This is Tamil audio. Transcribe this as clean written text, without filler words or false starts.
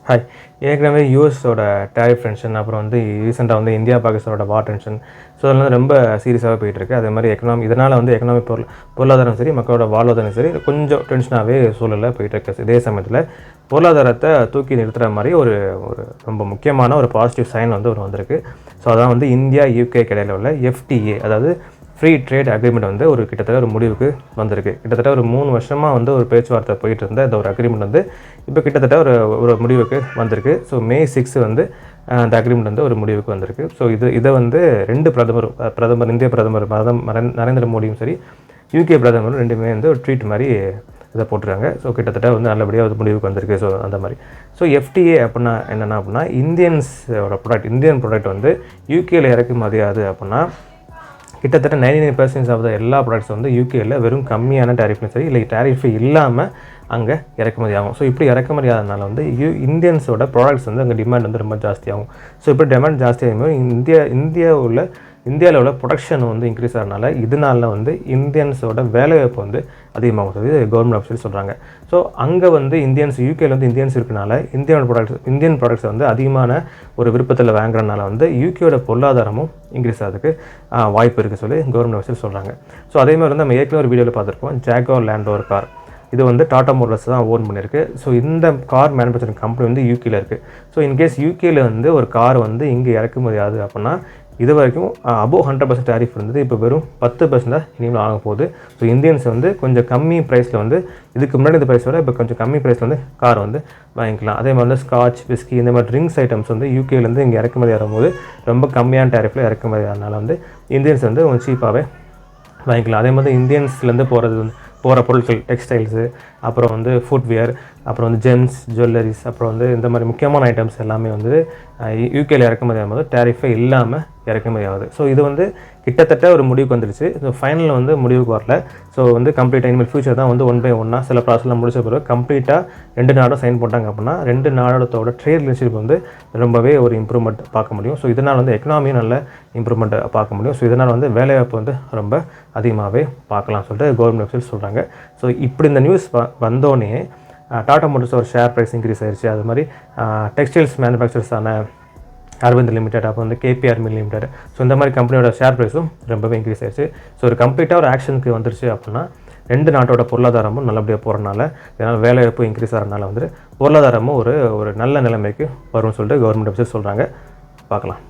ஹாய். ஏற்கனவே யூஎஸோட டேரிஃப் டென்ஷன், அப்புறம் வந்து ரீசெண்டாக வந்து இந்தியா பாகிஸ்தானோட வார் டென்ஷன், ஸோ அதெல்லாம் ரொம்ப சீரியஸாகவே போயிட்டுருக்கு. அதே மாதிரி இதனால் வந்து பொருளாதாரம் சரி, மக்களோட வாழ்வாதாரம் சரி, கொஞ்சம் டென்ஷனாகவே சூழலில் போயிட்டுருக்கு. இதே சமயத்தில் பொருளாதாரத்தை தூக்கி நிறுத்துகிற மாதிரி ஒரு ஒரு ரொம்ப முக்கியமான ஒரு பாசிட்டிவ் சைன் வந்து வந்திருக்கு. ஸோ அதான் வந்து இந்தியா யூகே இடையில உள்ள FTA, அதாவது ஃப்ரீ ட்ரேட் அக்ரிமெண்ட் வந்து கிட்டத்தட்ட ஒரு முடிவுக்கு வந்திருக்கு. கிட்டத்தட்ட ஒரு 3 வருஷமாக வந்து ஒரு பேச்சுவார்த்தை போயிட்டு இருந்த இந்த ஒரு அக்ரிமெண்ட் வந்து இப்போ கிட்டத்தட்ட ஒரு முடிவுக்கு வந்திருக்கு. ஸோ May 6 வந்து அந்த அக்ரிமெண்ட் வந்து ஒரு முடிவுக்கு வந்திருக்கு. ஸோ இதை வந்து 2 பிரதமர் இந்திய பிரதமர் நரேந்திர மோடியும் சரி, யூகே பிரதமரும் ரெண்டுமே வந்து ஒரு ட்வீட் மாதிரி இதை போட்டிருக்காங்க. ஸோ கிட்டத்தட்ட வந்து நல்லபடியாக ஒரு முடிவுக்கு வந்திருக்கு. ஸோ அந்த மாதிரி FTA அப்படின்னா என்னென்னா இந்தியன் ப்ராடக்ட் வந்து யூகேயில் இறக்குமதி ஆகுது அப்படின்னா கிட்டத்தட்ட 99% ஆஃப் த எல்லா ப்ராடக்ட்ஸ் வந்து யூகேயில் வெறும் கம்மியான டேரிஃப்லையும் சரி, இல்லை டேரிஃபே இல்லாமல் அங்கே இறக்குமதி ஆகும். ஸோ இப்படி இறக்குமதி ஆகிறதுனால வந்து இந்தியன்ஸோட ப்ராடக்ட்ஸ் வந்து அங்கே டிமாண்ட் வந்து ரொம்ப ஜாஸ்தியாகும். ஸோ இப்படி டிமாண்ட் ஜாஸ்தியாகும் இந்தியாவில் உள்ள ப்ரொடக்ஷன் வந்து இன்க்ரீஸ் ஆகிறதுனால இதனால வந்து இந்தியன்ஸோட வேலைவாய்ப்பு வந்து அதிகமாகும் சொல்லி கவர்மெண்ட் ஆஃபீஸில் சொல்கிறாங்க. ஸோ அங்கே வந்து யூகேயில் வந்து இந்தியன்ஸ் இருக்கனால இந்தியன் ப்ராடக்ட்ஸ் வந்து அதிகமான ஒரு விருப்பத்தில் வாங்குறதுனால வந்து யூகேயோட பொருளாதாரமும் இன்க்ரீஸ் ஆகிறதுக்கு வாய்ப்பு இருக்குது சொல்லி கவர்மெண்ட் ஆஃபீஸில் சொல்கிறாங்க. ஸோ அதே மாதிரி வந்து நம்ம ஏற்கனவே ஒரு வீடியோவில் பார்த்துருப்போம், ஜாகுவார் லேண்ட் ரோவர் கார். இது வந்து டாடா மோட்டார்ஸ் தான் ஓன் பண்ணியிருக்கு. ஸோ இந்த கார் மேனுஃபேக்சரிங் கம்பெனி வந்து யூகேயில் இருக்குது. ஸோ இன்கேஸ் யூகேயில் வந்து ஒரு கார் வந்து இங்கே இறக்குமதி ஆகுது அப்படின்னா இது வரைக்கும் அபோவ் 100% டேரிஃப் இருந்தது. இப்போ வெறும் 10% தான் இனிமேல் ஆக போகுது. ஸோ இந்தியன்ஸ் வந்து கொஞ்சம் கம்மி ப்ரைஸில் வந்து இதுக்கு முன்னாடி இந்த ப்ரைஸ் விட இப்போ கொஞ்சம் கம்மி ப்ரைஸில் வந்து கார் வந்து வாங்கிக்கலாம். அதே மாதிரி வந்து ஸ்காட்ச், விஸ்கி இந்த மாதிரி ட்ரிங்க்ஸ் ஐட்டம்ஸ் வந்து யூகேலேருந்து இங்கே இறக்குமதி ஆகும்போது ரொம்ப கம்மியான டேரிஃபில் இறக்குமதி ஆகிறதுனால வந்து இந்தியன்ஸ் வந்து கொஞ்சம் சீப்பாகவே வாங்கிக்கலாம். அதே மாதிரி இந்தியன்ஸ்லேருந்து போகிற பொருட்கள், டெக்ஸ்டைல்ஸு, அப்புறம் வந்து ஃபுட்வேர், அப்புறம் வந்து ஜெம்ஸ், ஜுவல்லரிஸ், அப்புறம் வந்து இந்த மாதிரி முக்கியமான ஐட்டம்ஸ் எல்லாமே வந்து யூகேயில் இறக்குமதி ஆகும்போது டேரிஃபே இல்லாமல் இறக்குமதி ஆகுது. ஸோ இது வந்து கிட்டத்தட்ட ஒரு முடிவுக்கு வந்துடுச்சு. ஸோ ஃபைனலில் வந்து முடிவுக்கு வரல. ஸோ வந்து கம்ப்ளீட்டாக இனிமேல் ஃபியூச்சர் தான் வந்து 1 by 1 சில ப்ராசஸ்லாம் முடிச்ச பிறகு கம்ப்ளீட்டாக 2 நாடும் சைன் போட்டாங்க அப்படின்னா 2 நாடோட ட்ரேட் ரிலேஷன்ஷிப் வந்து ரொம்பவே ஒரு இம்ப்ரூவ்மெண்ட் பார்க்க முடியும். ஸோ இதனால் வந்து எக்கனாமியும் நல்ல இம்ப்ரூவ்மெண்ட் பார்க்க முடியும். ஸோ இதனால் வந்து வேலைவாய்ப்பு வந்து ரொம்ப அதிகமாகவே பார்க்கலாம் சொல்லிட்டு கவர்மெண்ட் ஆஃபீஸில் சொல்கிறாங்க. ஸோ இப்படி இந்த நியூஸ் வந்தோடனே டாடா மோட்டார்ஸ் ஒரு ஷேர் ப்ரைஸ் இன்க்ரீஸ் ஆயிடுச்சு. அது மாதிரி டெக்ஸ்டைல்ஸ் மேனுஃபேக்சர்ஸான அரவிந்த் லிமிடெட், அப்போ வந்து KPR மில் லிமிடெட், ஸோ இந்த மாதிரி கம்பெனியோட ஷேர் ப்ரைஸும் ரொம்பவே இன்க்ரீஸ் ஆயிடுச்சு. ஸோ ஒரு கம்ப்ளீட்டாக ஒரு ஆக்ஷனுக்கு வந்துருச்சு அப்படின்னா 2 நாட்டோட பொருளாதாரமும் நல்லபடியாக போகிறனால, இதனால் வேலைவாய்ப்பு இன்க்ரீஸ் ஆகிறதுனால வந்து பொருளாதாரமும் ஒரு நல்ல நிலைமைக்கு வரும்னு சொல்லிட்டு கவர்மெண்ட் ஆஃபீஸர் சொல்கிறாங்க. பார்க்கலாம்.